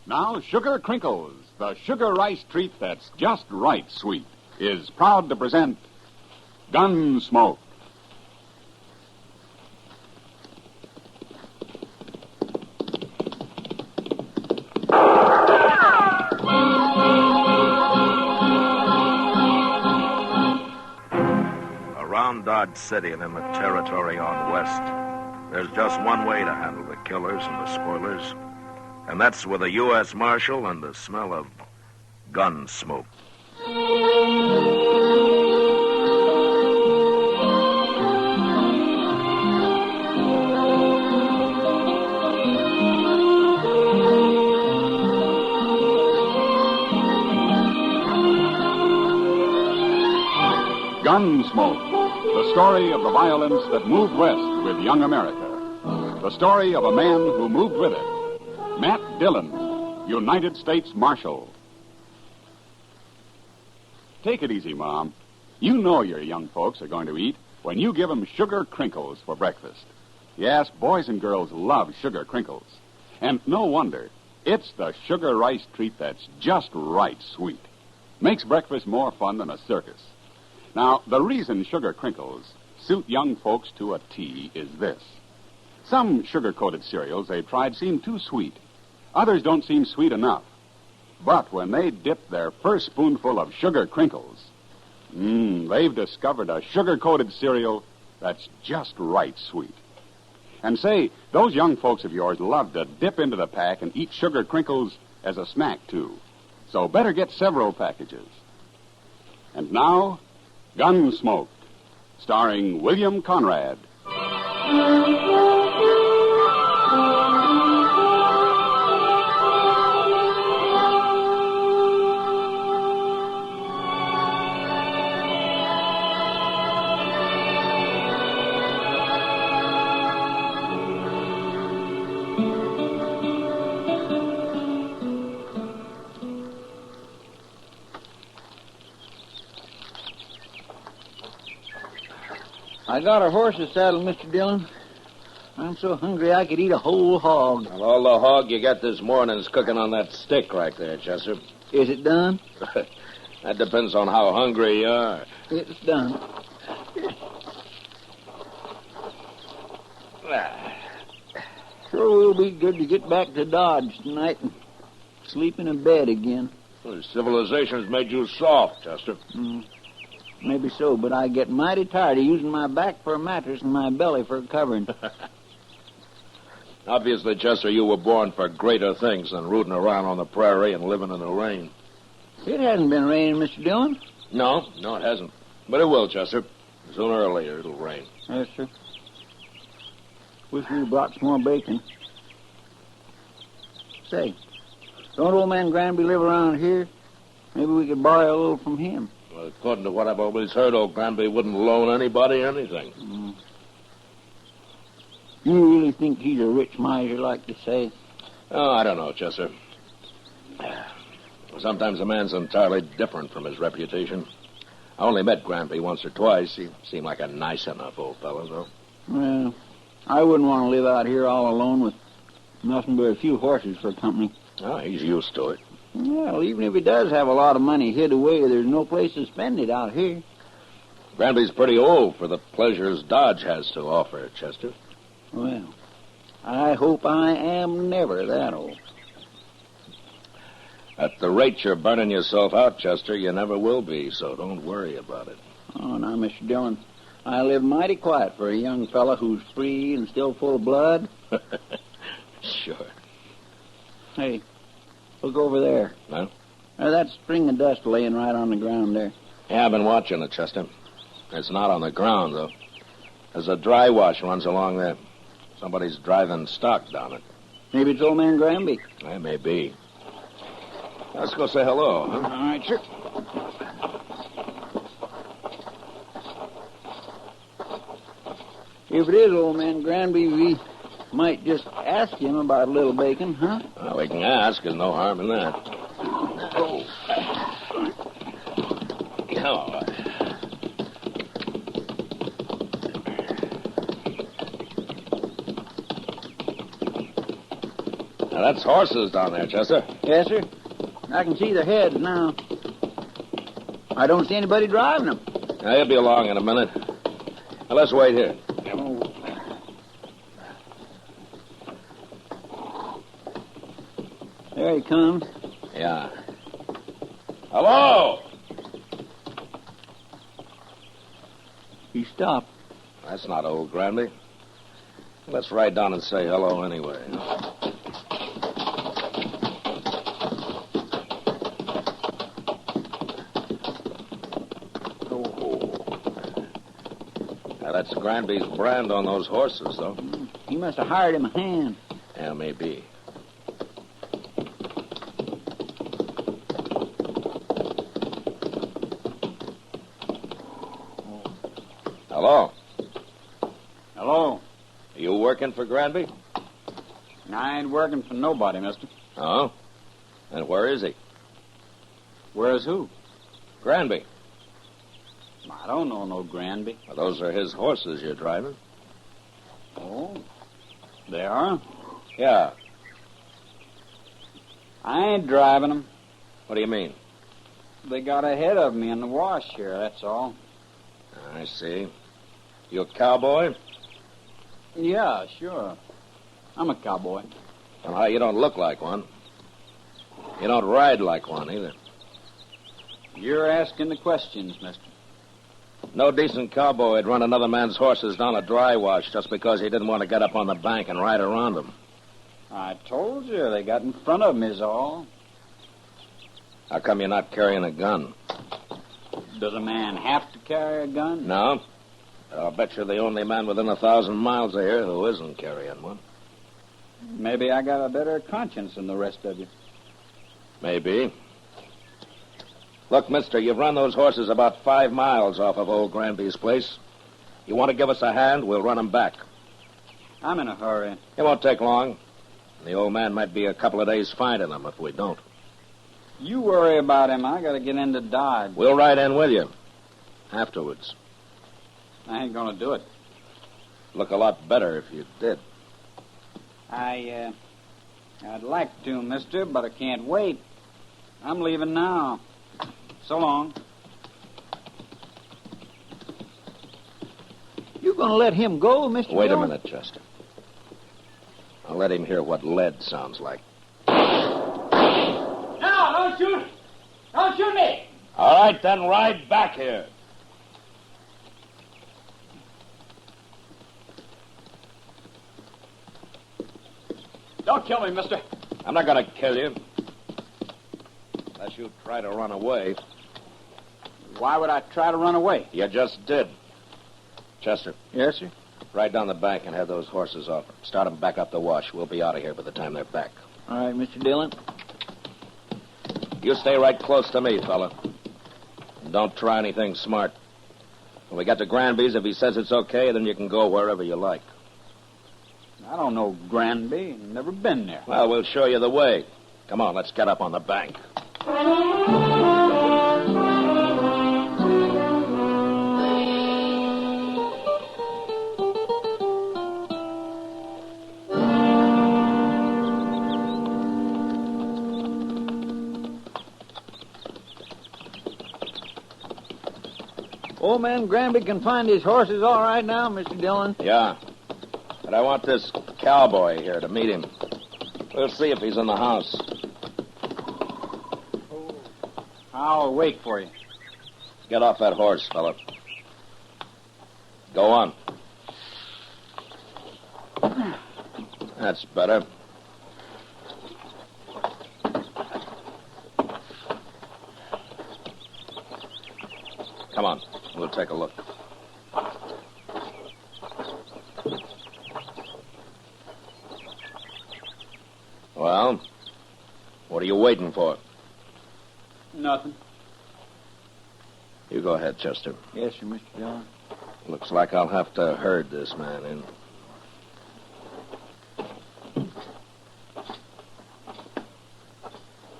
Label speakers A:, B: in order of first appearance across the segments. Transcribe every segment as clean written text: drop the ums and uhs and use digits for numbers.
A: Now, Sugar Crinkles, the sugar rice treat that's just right sweet, is proud to present Gunsmoke.
B: Around Dodge City and in the territory on west, there's just one way to handle the killers and the spoilers, and that's with a U.S. Marshal and the smell of gun smoke.
A: Gunsmoke, the story of the violence that moved west with young America. The story of a man who moved with it. Matt Dillon, United States Marshal. Take it easy, Mom. You know your young folks are going to eat when you give them sugar crinkles for breakfast. Yes, boys and girls love sugar crinkles. And no wonder. It's the sugar rice treat that's just right sweet. Makes breakfast more fun than a circus. Now, the reason sugar crinkles suit young folks to a T is this. Some sugar-coated cereals they've tried seem too sweet. Others don't seem sweet enough. But when they dip their first spoonful of sugar crinkles, they've discovered a sugar-coated cereal that's just right sweet. And say, those young folks of yours love to dip into the pack and eat sugar crinkles as a snack, too. So better get several packages. And now, Gunsmoke, starring William Conrad.
C: I got a horse's saddle, Mr. Dillon. I'm so hungry I could eat a whole hog.
B: Well, all the hog you got this morning is cooking on that stick right there, Chester.
C: Is it done?
B: That depends on how hungry you are.
C: It's done. Sure will be good to get back to Dodge tonight and sleep in a bed again.
B: Well, civilization's made you soft, Chester.
C: Maybe so, but I get mighty tired of using my back for a mattress and my belly for a covering.
B: Obviously, Chester, you were born for greater things than rooting around on the prairie and living in the rain.
C: It hasn't been raining, Mr. Dillon.
B: No, it hasn't. But it will, Chester. Sooner or later, it'll rain.
C: Yes, sir. Wish we brought some more bacon. Say, don't old man Granby live around here? Maybe we could borrow a little from him.
B: Well, according to what I've always heard, old Granby wouldn't loan anybody anything.
C: You really think he's a rich miser, like to say?
B: Oh, I don't know, Chester. Sometimes a man's entirely different from his reputation. I only met Granby once or twice. He seemed like a nice enough old fellow, though.
C: Well, I wouldn't want to live out here all alone with nothing but a few horses for company.
B: Oh, he's used to it.
C: Well, even if he does have a lot of money hid away, there's no place to spend it out here.
B: Granby's pretty old for the pleasures Dodge has to offer, Chester.
C: Well, I hope I am never that old.
B: At the rate you're burning yourself out, Chester, you never will be, so don't worry about it.
C: Oh, now, Mr. Dillon, I live mighty quiet for a young fella who's free and still full of blood.
B: Sure.
C: Hey, look over there.
B: Huh?
C: That string of dust laying right on the ground there.
B: Yeah, I've been watching it, Chester. It's not on the ground, though. There's a dry wash runs along there. Somebody's driving stock down it.
C: Maybe it's old man Granby.
B: It may be. Let's go say hello, huh?
C: All right, sure. If it is old man Granby, we might just ask him about a little bacon, huh?
B: Well, we can ask. There's no harm in that. Oh. Hello. Now, That's horses down there, Chester.
C: Yes, sir. I can see their heads now. I don't see anybody driving them.
B: Now, he'll be along in a minute. Now, let's wait here.
C: There he comes.
B: Yeah. Hello!
C: He stopped.
B: That's not old Granby. Let's ride down and say hello anyway. Now, that's Granby's brand on those horses, though.
C: He must have hired him a hand.
B: Yeah, maybe. Hello?
C: Hello.
B: Are you working for Granby?
C: I ain't working for nobody, mister.
B: Oh? And where is he?
C: Where's who?
B: Granby.
C: I don't know no Granby.
B: Well, those are his horses you're driving.
C: Oh, they are?
B: Yeah.
C: I ain't driving them.
B: What do you mean?
C: They got ahead of me in the wash here, that's all.
B: I see. You a cowboy?
C: Yeah, sure. I'm a cowboy.
B: Well, you don't look like one. You don't ride like one, either.
C: You're asking the questions, mister.
B: No decent cowboy would run another man's horses down a dry wash just because he didn't want to get up on the bank and ride around them.
C: I told you, they got in front of me is all.
B: How come you're not carrying a gun?
C: Does a man have to carry a gun?
B: No. I'll bet you're the only man within 1,000 miles of here who isn't carrying one.
C: Maybe I got a better conscience than the rest of you.
B: Maybe. Look, mister, you've run those horses about 5 miles off of old Granby's place. You want to give us a hand, we'll run them back.
C: I'm in a hurry.
B: It won't take long. The old man might be a couple of days finding them if we don't.
C: You worry about him. I got to get into Dodge.
B: We'll ride in with you. Afterwards.
C: I ain't going to do it.
B: Look a lot better if you did.
C: I'd like to, mister, but I can't wait. I'm leaving now. So long. You going to let him go, Mr.
B: Wait a
C: Dillon?
B: minute, Chester. I'll let him hear what lead sounds like.
C: No, don't shoot. Don't shoot me.
B: All right, then ride back here.
C: Don't kill me, mister.
B: I'm not going to kill you. Unless you try to run away.
C: Why would I try to run away?
B: You just did. Chester,
C: Yes, sir.
B: ride down the bank and have those horses off. Start them back up the wash. We'll be out of here by the time they're back.
C: All right, Mr. Dillon.
B: You stay right close to me, fella. And don't try anything smart. When we get to Granby's, if he says it's okay, then you can go wherever you like.
C: I don't know Granby. Never been there.
B: Well, we'll show you the way. Come on, let's get up on the bank.
C: Old man Granby can find his horses all right now, Mr. Dillon.
B: Yeah. But I want this cowboy here to meet him. We'll see if he's in the house.
C: I'll wait for you.
B: Get off that horse, fella. Go on. That's better. Come on. We'll take a look. Well, what are you waiting for?
C: Nothing.
B: You go ahead, Chester.
C: Yes, sir, Mr. Dillon.
B: Looks like I'll have to herd this man in.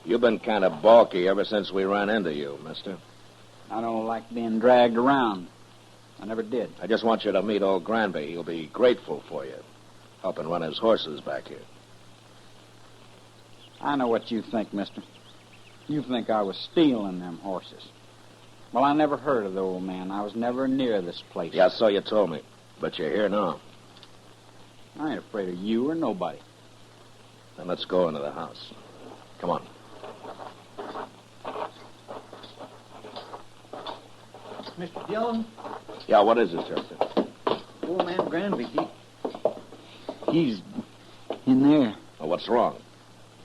B: You've been kind of balky ever since we ran into you, mister.
C: I don't like being dragged around. I never did.
B: I just want you to meet old Granby. He'll be grateful for you, helping run his horses back here.
C: I know what you think, mister. You think I was stealing them horses. Well, I never heard of the old man. I was never near this place.
B: Yeah, so you told me. But you're here now.
C: I ain't afraid of you or nobody.
B: Then let's go into the house. Come on.
C: Mr. Dillon?
B: Yeah, what is it, Chester?
C: Old man Granby, he's in there.
B: Well, what's wrong?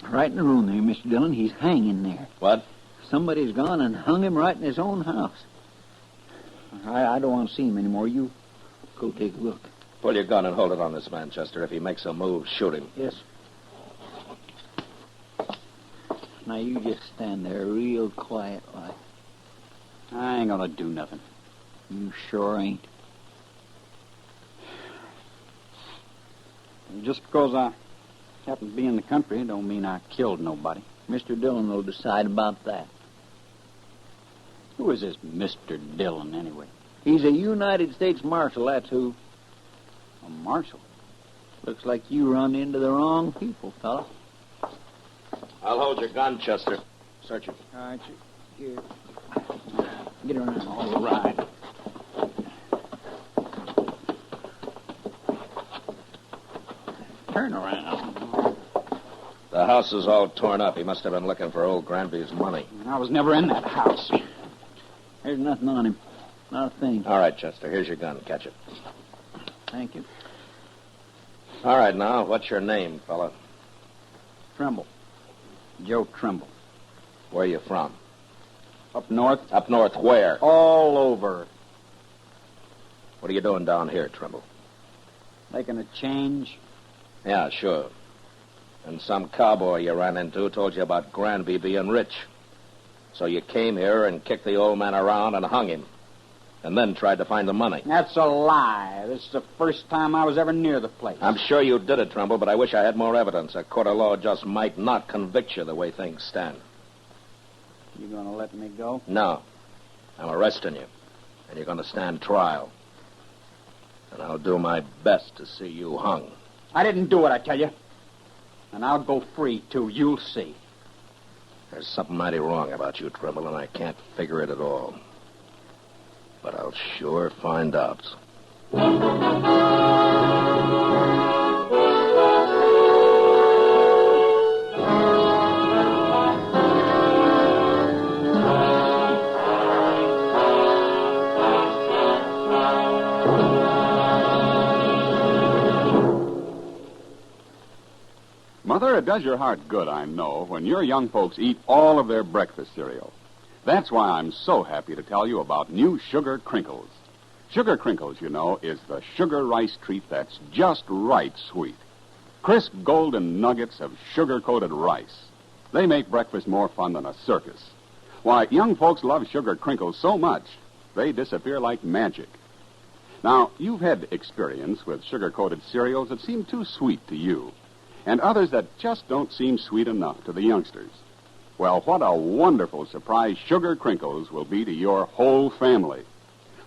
C: Right in the room there, Mr. Dillon. He's hanging there.
B: What?
C: Somebody's gone and hung him right in his own house. I don't want to see him anymore. You go take a look.
B: Pull your gun and hold it on this man, Chester. If he makes a move, shoot him.
C: Yes. Now, you just stand there real quiet like. I ain't gonna do nothing. You sure ain't. And just because I happen to be in the country don't mean I killed nobody. Mr. Dillon will decide about that. Who is this Mr. Dillon, anyway? He's a United States Marshal, that's who. A marshal? Looks like you run into the wrong people, fella.
B: I'll hold your gun, Chester. Search it.
C: All right, here. Get around. All right. Turn around.
B: The house is all torn up. He must have been looking for old Granby's money.
C: I was never in that house. There's nothing on him. Not a thing.
B: All right, Chester. Here's your gun. Catch it.
C: Thank you.
B: All right, now, what's your name, fella?
C: Trimble. Joe Trimble.
B: Where are you from?
C: Up north?
B: Up north where?
C: All over.
B: What are you doing down here, Trimble?
C: Making a change?
B: Yeah, sure. And some cowboy you ran into told you about Granby being rich. So you came here and kicked the old man around and hung him. And then tried to find the money.
C: That's a lie. This is the first time I was ever near the place.
B: I'm sure you did it, Trimble, but I wish I had more evidence. A court of law just might not convict you the way things stand.
C: You gonna let me go?
B: No. I'm arresting you. And you're gonna stand trial. And I'll do my best to see you hung.
C: I didn't do it, I tell you. And I'll go free, too. You'll see.
B: There's something mighty wrong about you, Trimble, and I can't figure it at all. But I'll sure find out.
A: Mother, it does your heart good, I know, when your young folks eat all of their breakfast cereal. That's why I'm so happy to tell you about new Sugar Crinkles. Sugar Crinkles, you know, is the sugar rice treat that's just right sweet. Crisp golden nuggets of sugar-coated rice. They make breakfast more fun than a circus. Why, young folks love Sugar Crinkles so much, they disappear like magic. Now, you've had experience with sugar-coated cereals that seem too sweet to you, and others that just don't seem sweet enough to the youngsters. Well, what a wonderful surprise Sugar Crinkles will be to your whole family.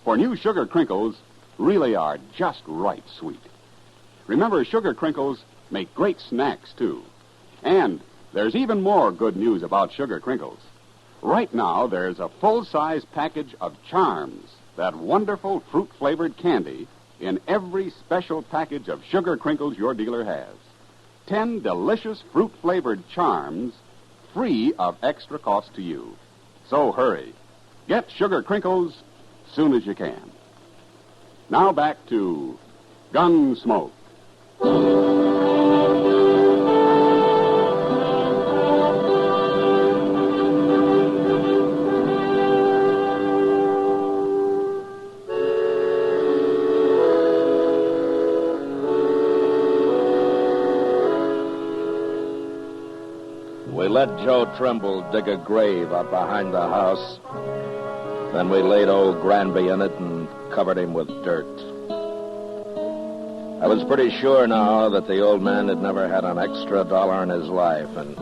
A: For new Sugar Crinkles really are just right sweet. Remember, Sugar Crinkles make great snacks, too. And there's even more good news about Sugar Crinkles. Right now, there's a full-size package of Charms, that wonderful fruit-flavored candy, in every special package of Sugar Crinkles your dealer has. 10 delicious fruit-flavored Charms, free of extra cost to you. So hurry. Get Sugar Crinkles soon as you can. Now back to Gunsmoke.
B: We let Joe Trimble dig a grave out behind the house. Then we laid old Granby in it and covered him with dirt. I was pretty sure now that the old man had never had an extra dollar in his life and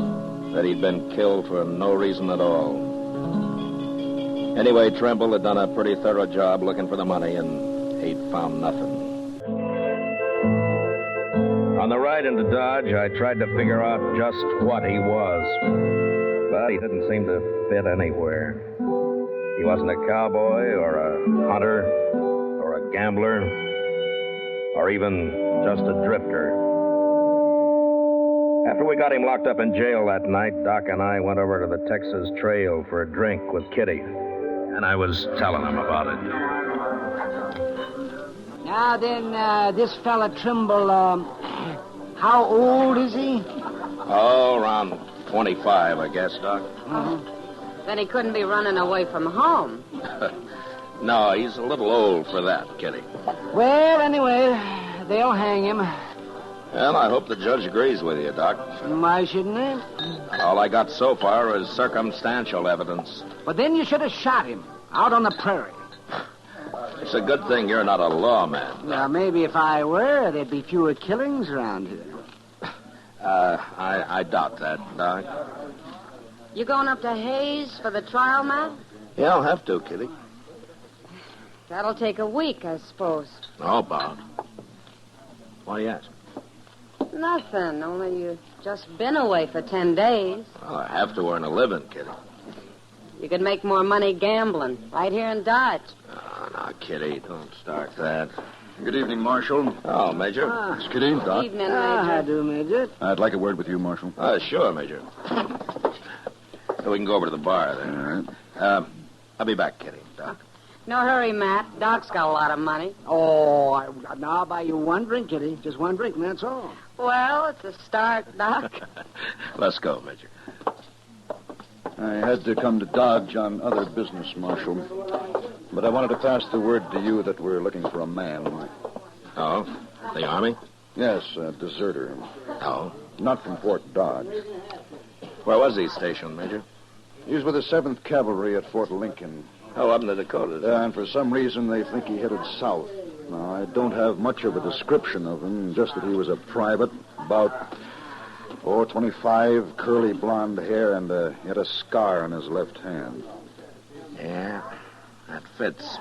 B: that he'd been killed for no reason at all. Anyway, Trimble had done a pretty thorough job looking for the money, and he'd found nothing. On the ride into Dodge, I tried to figure out just what he was. But he didn't seem to fit anywhere. He wasn't a cowboy or a hunter or a gambler or even just a drifter. After we got him locked up in jail that night, Doc and I went over to the Texas Trail for a drink with Kitty. And I was telling him about it.
D: Now then, this fella Trimble, how old is he?
B: Oh, around 25, I guess, Doc.
D: Mm-hmm.
E: Then he couldn't be running away from home.
B: No, he's a little old for that, Kitty.
D: Well, anyway, they'll hang him.
B: Well, I hope the judge agrees with you, Doc.
D: Why shouldn't they?
B: All I got so far is circumstantial evidence.
D: But then you should have shot him out on the prairie.
B: It's a good thing you're not a lawman.
D: Well, maybe if I were, there'd be fewer killings around here.
B: I doubt that, Doc.
E: You going up to Hayes for the trial, Matt?
B: Yeah, I'll have to, Kitty.
E: That'll take a week, I suppose.
B: How about? Why do you ask?
E: Nothing, only you've just been away for 10 days.
B: Well, I have to earn a living, Kitty.
E: You could make more money gambling right here in Dodge.
B: Oh, no, Kitty, don't start that.
A: Good evening, Marshal.
B: Oh, Major.
A: It's Kitty, Doc.
E: Evening, Major.
D: How do, Major?
A: I'd like a word with you, Marshal.
B: Sure, Major. We can go over to the bar then.
A: All right.
B: I'll be back, Kitty, Doc.
E: No hurry, Matt. Doc's got a lot of money.
D: Oh, now I'll buy you one drink, Kitty. Just one drink, and that's all.
E: Well, it's a start, Doc.
B: Let's go, Major.
A: I had to come to Dodge on other business, Marshal. But I wanted to pass the word to you that we're looking for a man.
B: Oh? The Army?
A: Yes, a deserter.
B: Oh?
A: Not from Fort Dodge.
B: Where was he stationed, Major?
A: He was with the 7th Cavalry at Fort Lincoln.
B: Oh, up in the Dakotas.
A: And for some reason, they think he headed south. Now, I don't have much of a description of him, just that he was a private, about 25, curly blonde hair, and he had a scar on his left hand.
B: Yeah, that fits.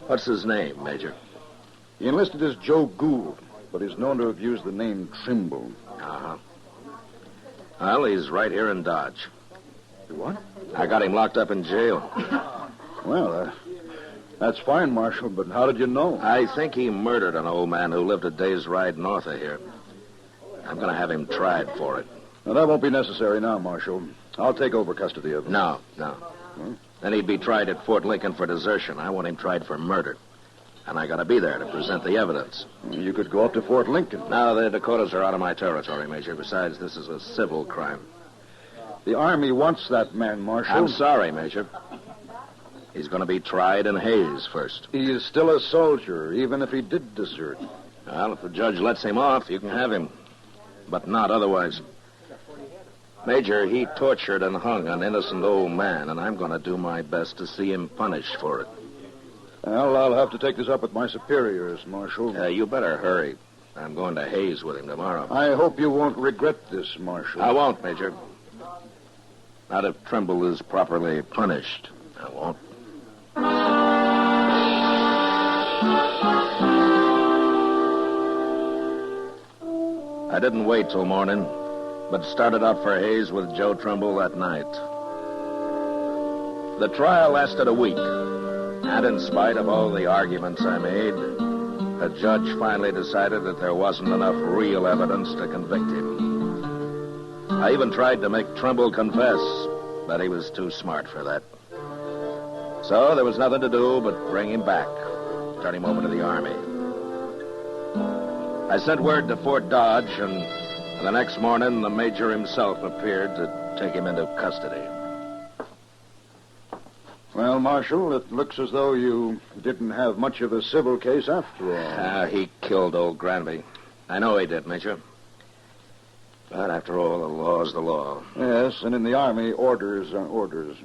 B: What's his name, Major?
A: He enlisted as Joe Gould, but he's known to have used the name Trimble.
B: Uh-huh. Well, he's right here in Dodge.
A: What?
B: I got him locked up in jail.
A: Well, that's fine, Marshal, but how did you know?
B: I think he murdered an old man who lived a day's ride north of here. I'm going to have him tried for it.
A: Now, that won't be necessary now, Marshal. I'll take over custody of him.
B: No. Then he'd be tried at Fort Lincoln for desertion. I want him tried for murder. And I got to be there to present the evidence.
A: You could go up to Fort Lincoln.
B: No, the Dakotas are out of my territory, Major. Besides, this is a civil crime.
A: The Army wants that man, Marshal.
B: I'm sorry, Major. He's going to be tried in Hayes first.
A: He is still a soldier, even if he did desert.
B: Well, if the judge lets him off, you can have him. But not otherwise. Major, he tortured and hung an innocent old man, and I'm going to do my best to see him punished for it.
A: Well, I'll have to take this up with my superiors, Marshal.
B: You better hurry. I'm going to Hayes with him tomorrow.
A: I hope you won't regret this, Marshal.
B: I won't, Major. Not if Trimble is properly punished. I won't. I didn't wait till morning, but started out for Hayes with Joe Trimble that night. The trial lasted a week, and in spite of all the arguments I made, the judge finally decided that there wasn't enough real evidence to convict him. I even tried to make Trimble confess, but he was too smart for that. So there was nothing to do but bring him back, turn him over to the Army. I sent word to Fort Dodge, and the next morning the Major himself appeared to take him into custody.
A: Well, Marshal, it looks as though you didn't have much of a civil case after all.
B: He killed old Granby. I know he did, Major. But after all, the law's the law.
A: Yes, and in the Army, orders are orders.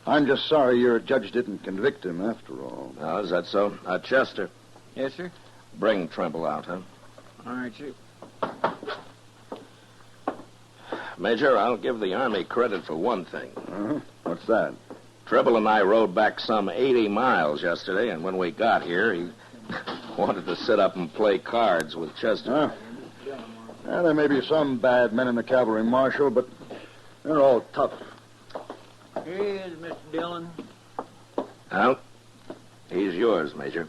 A: I'm just sorry your judge didn't convict him after all.
B: Oh, is that so? Chester,
C: Yes, sir?
B: bring Trimble out, huh?
C: All right, sir.
B: Major, I'll give the Army credit for one thing.
A: What's that?
B: Trimble and I rode back some 80 miles yesterday, and when we got here, he Wanted to sit up and play cards with Chester.
F: Yeah, there may be some bad men in the cavalry, Marshal, but they're all tough.
C: Here he is, Mr. Dillon.
B: Al, he's yours, Major.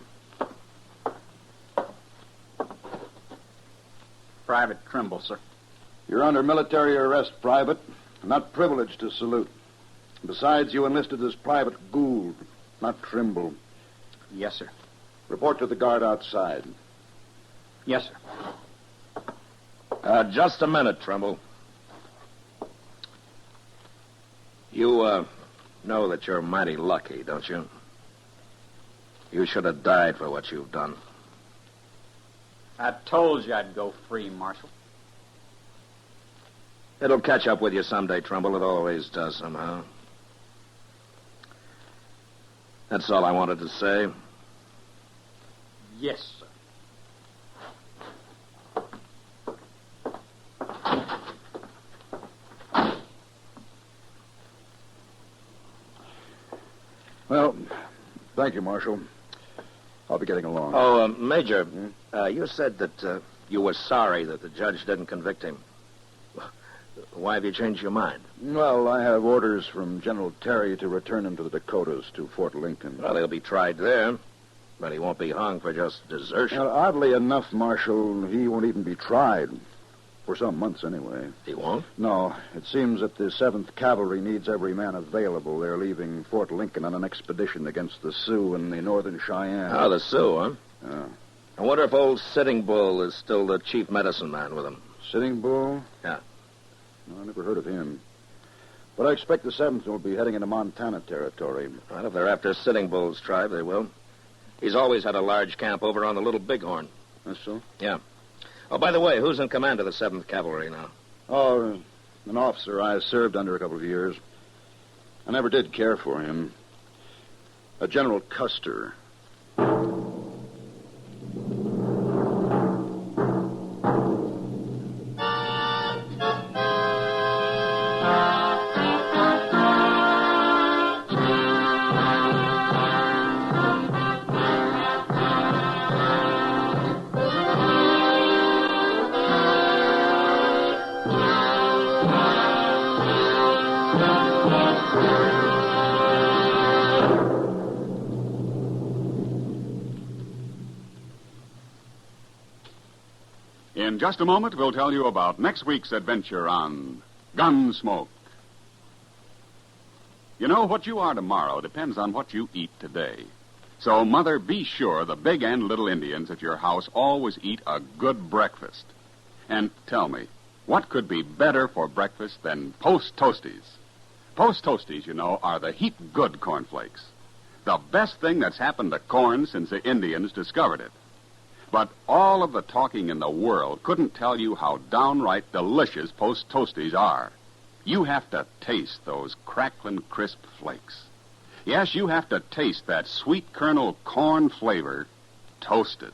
C: Private Trimble, sir.
F: You're under military arrest, Private. Not privileged to salute. Besides, you enlisted as Private Gould, not Trimble.
C: Yes, sir.
F: Report to the guard outside.
C: Yes, sir.
B: Just a minute, Trimble. You, know that you're mighty lucky, don't you? You should have died for what you've done.
C: I told you I'd go free, Marshal.
B: It'll catch up with you someday, Trimble. It always does somehow. That's all I wanted to say.
C: Yes, sir.
F: Well, thank you, Marshal. I'll be getting along.
B: Oh, Major, you said that you were sorry that the judge didn't convict him. Why have you changed your mind?
F: Well, I have orders from General Terry to return him to the Dakotas, to Fort Lincoln.
B: Well, he'll be tried there, but he won't be hung for just desertion.
F: Well, oddly enough, Marshal, he won't even be tried. For some months, anyway.
B: He won't?
F: No. It seems that the 7th Cavalry needs every man available. They're leaving Fort Lincoln on an expedition against the Sioux and the Northern Cheyenne.
B: Oh, the Sioux, huh?
F: Yeah.
B: I wonder if old Sitting Bull is still the chief medicine man with them.
F: Sitting Bull?
B: Yeah.
F: No, I never heard of him. But I expect the 7th will be heading into Montana territory.
B: Well, if they're after Sitting Bull's tribe, they will. He's always had a large camp over on the Little Bighorn.
F: That's so?
B: Yeah. Oh, by the way, who's in command of the 7th Cavalry now?
F: Oh, an officer I served under a couple of years. I never did care for him. A General Custer.
A: In just a moment, we'll tell you about next week's adventure on Gunsmoke. You know, what you are tomorrow depends on what you eat today. So, Mother, be sure the big and little Indians at your house always eat a good breakfast. And tell me, what could be better for breakfast than Post Toasties? Post Toasties, you know, are the heap good cornflakes. The best thing that's happened to corn since the Indians discovered it. But all of the talking in the world couldn't tell you how downright delicious Post Toasties are. You have to taste those crackling, crisp flakes. Yes, you have to taste that sweet kernel corn flavor toasted.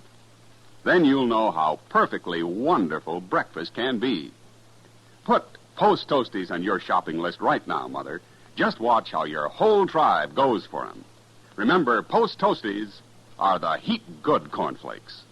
A: Then you'll know how perfectly wonderful breakfast can be. Put Post Toasties on your shopping list right now, Mother. Just watch how your whole tribe goes for them. Remember, Post Toasties are the heap good cornflakes.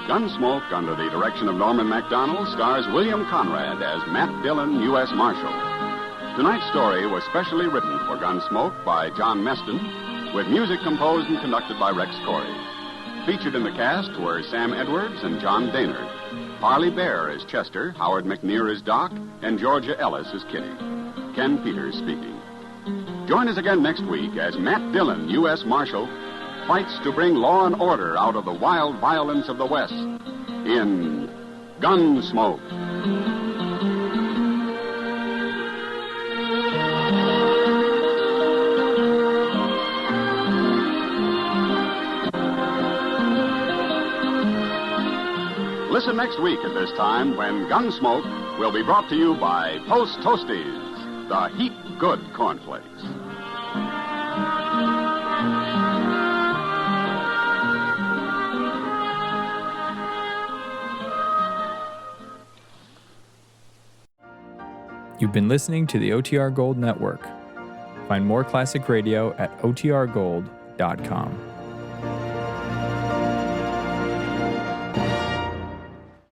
A: Gunsmoke, under the direction of Norman MacDonald, stars William Conrad as Matt Dillon, U.S. Marshal. Tonight's story was specially written for Gunsmoke by John Meston, with music composed and conducted by Rex Corey. Featured in the cast were Sam Edwards and John Daynard. Parley Bear as Chester, Howard McNear as Doc, and Georgia Ellis as Kitty. Ken Peters speaking. Join us again next week as Matt Dillon, U.S. Marshal, fights to bring law and order out of the wild violence of the West in Gunsmoke. Listen next week at this time when Gunsmoke will be brought to you by Post Toasties, the heap good cornflakes.
G: You've been listening to the OTR Gold Network. Find more classic radio at otrgold.com.